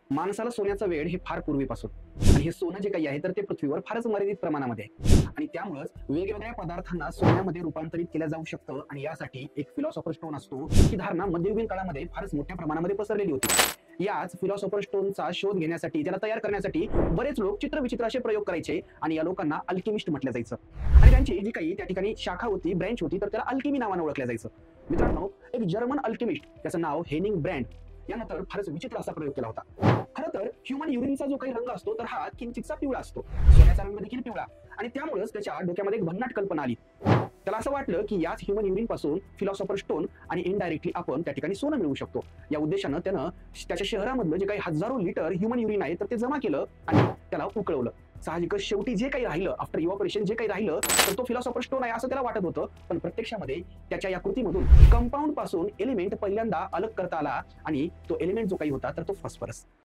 माणसाला सोन्याचा वेड हे फार पूर्वीपासून आणि हे सोनं जे काही आहे तर ते पृथ्वीवर फारच मर्यादित प्रमाणामध्ये आहे आणि त्यामुळेच वेगवेगळ्या पदार्थांना सोन्यामध्ये रूपांतरित केलं जाऊ शकतं आणि यासाठी एक फिलॉसॉफर स्टोन असतो ही धारणा मध्ययुगीन काळामध्ये फारच मोठ्या प्रमाणामध्ये पसरलेली होती। याच फिलॉसॉफर स्टोनचा शोध घेण्यासाठी त्याला तयार करण्यासाठी बरेच लोक चित्रविचित्र असे प्रयोग करायचे आणि या लोकांना अल्केमिस्ट म्हटलं जायचं आणि त्यांची जी काही त्या ठिकाणी शाखा होती, ब्रँच होती, तर त्याला अल्केमी नावाने ओळखलं जायचं। मित्रांनो, एक जर्मन अल्केमिस्ट त्याचं नाव हेनिंग ब्रँड यानं तर फारच विचित्र असा प्रयोग केला होता। खरं तर ह्युमन युरिनचा जो काही रंग असतो तर हा किंचितसा पिवळा असतो, सोन्याचा रंग देखील पिवळा, आणि त्यामुळेच त्याच्या डोक्यामध्ये एक भन्नाट कल्पना आली। त्याला असं वाटलं की याच ह्युमन युरिन पासून फिलॉसॉफर स्टोन आणि इनडायरेक्टली आपण त्या ठिकाणी सोनं मिळवू शकतो। या उद्देशानं त्यानं त्याच्या शहरामधलं जे काही हजारो लिटर ह्युमन युरिन आहे तर ते जमा केलं आणि त्याला उकळवलं। साहजिकच शेवटी जे काही राहिलं, आफ्टर इव्हॅपोरेशन जे काही राहिलं तर तो फिलॉसॉफर स्टोन आहे असं त्याला वाटत होतं, पण प्रत्यक्षामध्ये त्याच्या या कृतीमधून कंपाऊंड पासून एलिमेंट पहिल्यांदा अलग करता आला आणि तो एलिमेंट जो काही होता तर तो फॉस्फरस।